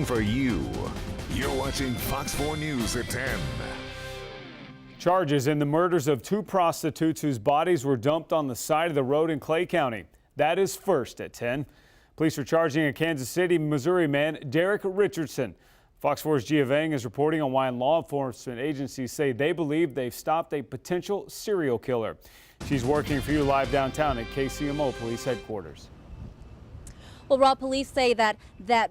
listen for you. You're watching Fox 4 News at 10. Charges in the murders of two prostitutes whose bodies were dumped on the side of the road in Clay County. That is first at 10. Police are charging a Kansas City, Missouri man, Derek Richardson. Fox 4's Gia Vang is reporting on why law enforcement agencies say they believe they've stopped a potential serial killer. She's working for you live downtown at KCMO Police Headquarters. Well, Rob, police say that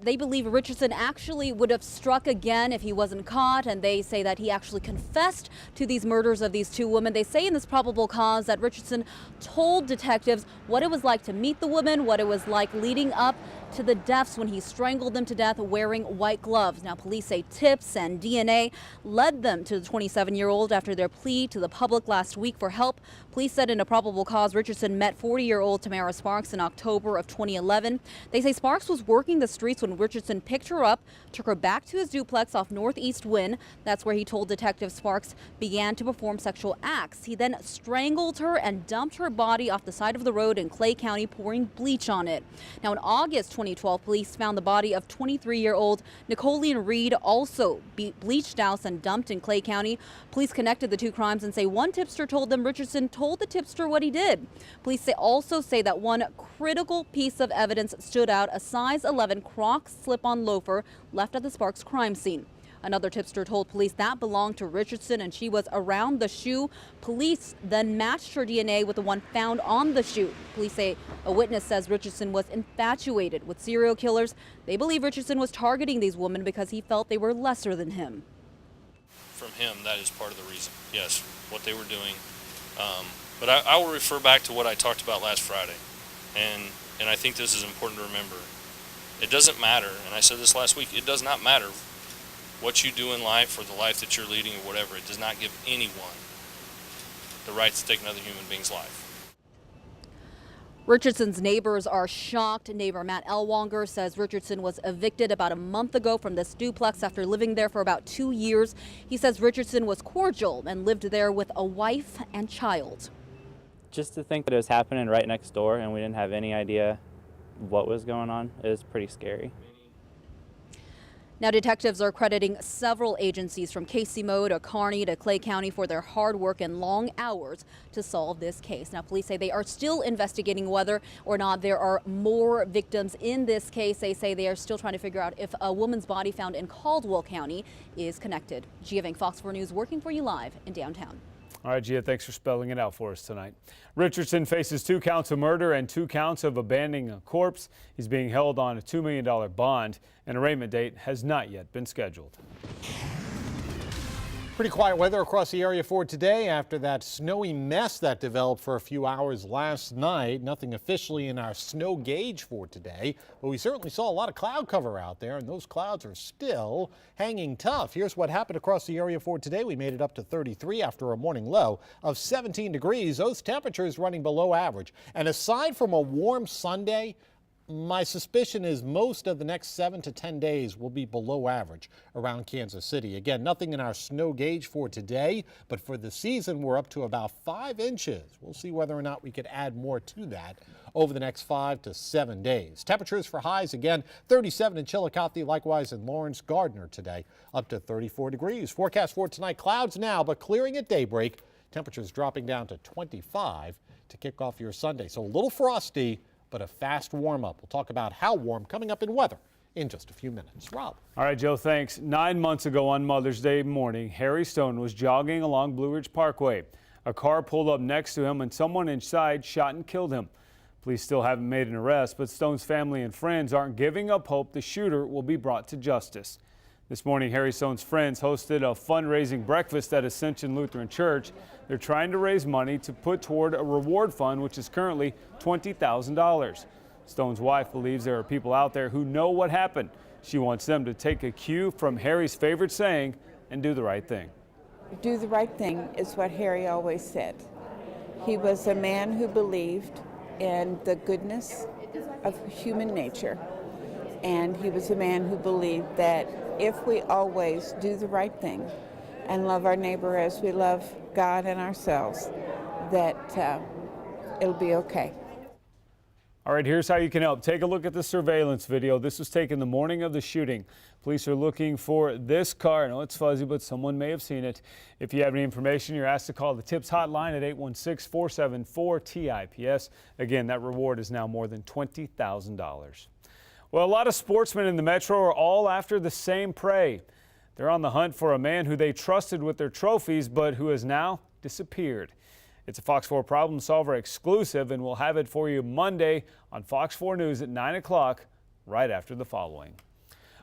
they believe Richardson actually would have struck again if he wasn't caught, and they say that he actually confessed to these murders of these two women. They say in this probable cause that Richardson told detectives what it was like to meet the women, what it was like leading up to the deaths when he strangled them to death wearing white gloves. Now, police say tips and DNA led them to the 27-year-old after their plea to the public last week for help. Police said in a probable cause Richardson met 40-year-old Tamara Sparks in October of 2011. They say Sparks was working the streets when Richardson picked her up, took her back to his duplex off Northeast Wynn. That's where he told detectives Sparks began to perform sexual acts. He then strangled her and dumped her body off the side of the road in Clay County, pouring bleach on it. Now, in August 2012, police found the body of 23-year-old Nicolean Reed, also bleached, doused, and dumped in Clay County. Police connected the two crimes and say one tipster told them Richardson told the tipster what he did. Police also say that one critical piece of evidence stood out: a size 11 Crocs slip-on loafer left at the Sparks crime scene. Another tipster told police that belonged to Richardson and she was around the shoe. Police then matched her DNA with the one found on the shoe. Police say a witness says Richardson was infatuated with serial killers. They believe Richardson was targeting these women because he felt they were lesser than him. From him, that is part of the reason, yes, what they were doing. But I will refer back to what I talked about last Friday. And I think this is important to remember. It doesn't matter, and I said this last week, it does not matter what you do in life or the life that you're leading or whatever. It does not give anyone the right to take another human being's life. Richardson's neighbors are shocked. Neighbor Matt Elwanger says Richardson was evicted about a month ago from this duplex after living there for about 2 years. He says Richardson was cordial and lived there with a wife and child. Just to think that it was happening right next door and we didn't have any idea what was going on, it was pretty scary. Now, detectives are crediting several agencies from KCMO to Kearney to Clay County for their hard work and long hours to solve this case. Now, police say they are still investigating whether or not there are more victims in this case. They say they are still trying to figure out if a woman's body found in Caldwell County is connected. Gia Vang, Fox 4 News, working for you live in downtown. All right, Gia, thanks for spelling it out for us tonight. Richardson faces 2 counts of murder and 2 counts of abandoning a corpse. He's being held on a $2 million bond. An arraignment date has not yet been scheduled. Pretty quiet weather across the area for today after that snowy mess that developed for a few hours last night. Nothing officially in our snow gauge for today, but we certainly saw a lot of cloud cover out there, and those clouds are still hanging tough. Here's what happened across the area for today. We made it up to 33 after a morning low of 17 degrees. Those temperatures running below average. And aside from a warm Sunday, my suspicion is most of the next 7 to 10 days will be below average around Kansas City. Again, nothing in our snow gauge for today, but for the season, we're up to about 5 inches. We'll see whether or not we could add more to that over the next 5 to 7 days. Temperatures for highs again, 37 in Chillicothe, likewise in Lawrence Gardner today, up to 34 degrees. Forecast for tonight, clouds now, but clearing at daybreak. Temperatures dropping down to 25 to kick off your Sunday. So a little frosty, but a fast warm-up. We'll talk about how warm coming up in weather in just a few minutes. Rob. All right, Joe, thanks. 9 months ago on Mother's Day morning, Harry Stone was jogging along Blue Ridge Parkway. A car pulled up next to him and someone inside shot and killed him. Police still haven't made an arrest, but Stone's family and friends aren't giving up hope the shooter will be brought to justice. This morning, Harry Stone's friends hosted a fundraising breakfast at Ascension Lutheran Church. They're trying to raise money to put toward a reward fund, which is currently $20,000. Stone's wife believes there are people out there who know what happened. She wants them to take a cue from Harry's favorite saying and do the right thing. Do the right thing is what Harry always said. He was a man who believed in the goodness of human nature. And he was a man who believed that if we always do the right thing and love our neighbor as we love God and ourselves, that it'll be okay. All right, here's how you can help. Take a look at the surveillance video. This was taken the morning of the shooting. Police are looking for this car. I know it's fuzzy, but someone may have seen it. If you have any information, you're asked to call the TIPS hotline at 816-474-TIPS. Again, that reward is now more than $20,000. Well, a lot of sportsmen in the metro are all after the same prey. They're on the hunt for a man who they trusted with their trophies, but who has now disappeared. It's a Fox 4 Problem Solver exclusive, and we'll have it for you Monday on Fox 4 News at 9 o'clock, right after the following.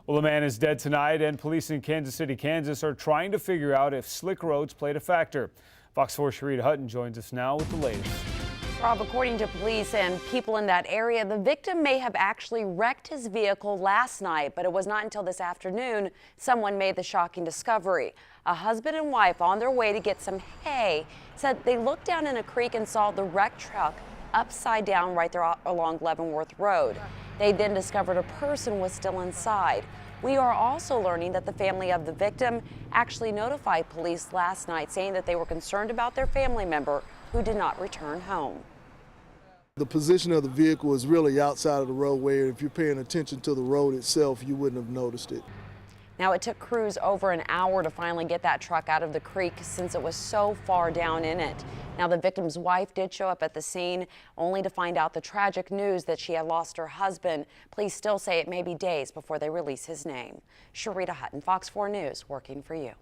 Well, a man is dead tonight, and police in Kansas City, Kansas are trying to figure out if slick roads played a factor. Fox 4's Sharita Hutton joins us now with the latest. Rob, according to police and people in that area, the victim may have actually wrecked his vehicle last night, but it was not until this afternoon someone made the shocking discovery. A husband and wife on their way to get some hay said they looked down in a creek and saw the wrecked truck upside down right there along Leavenworth Road. They then discovered a person was still inside. We are also learning that the family of the victim actually notified police last night, saying that they were concerned about their family member who did not return home. The position of the vehicle is really outside of the roadway. If you're paying attention to the road itself, you wouldn't have noticed it. Now, it took crews over an hour to finally get that truck out of the creek since it was so far down in it. Now, the victim's wife did show up at the scene only to find out the tragic news that she had lost her husband. Police still say it may be days before they release his name. Sharita Hutton, Fox 4 News, working for you.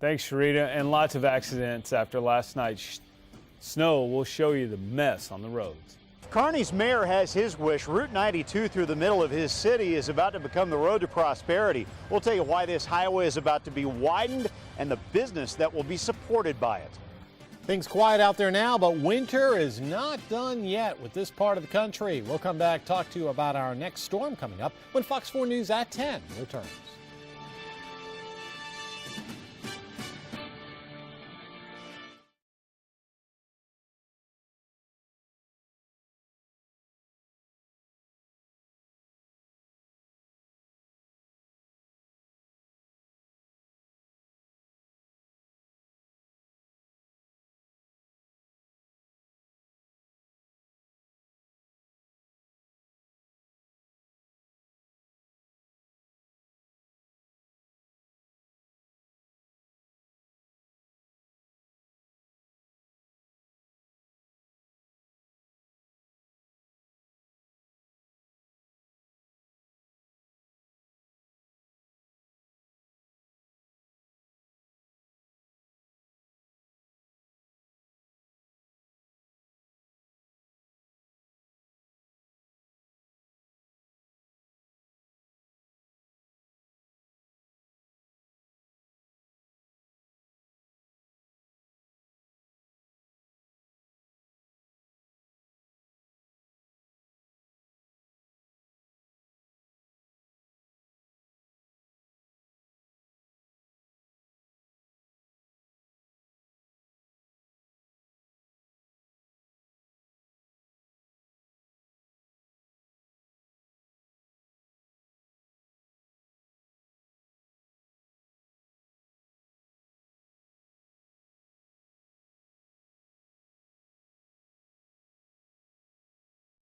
Thanks, Sharita. And lots of accidents after last night's snow will show you the mess on the roads. Kearney's mayor has his wish. Route 92 through the middle of his city is about to become the road to prosperity. We'll tell you why this highway is about to be widened and the business that will be supported by it. Things quiet out there now, but winter is not done yet with this part of the country. We'll come back, talk to you about our next storm coming up when Fox 4 News at 10 returns.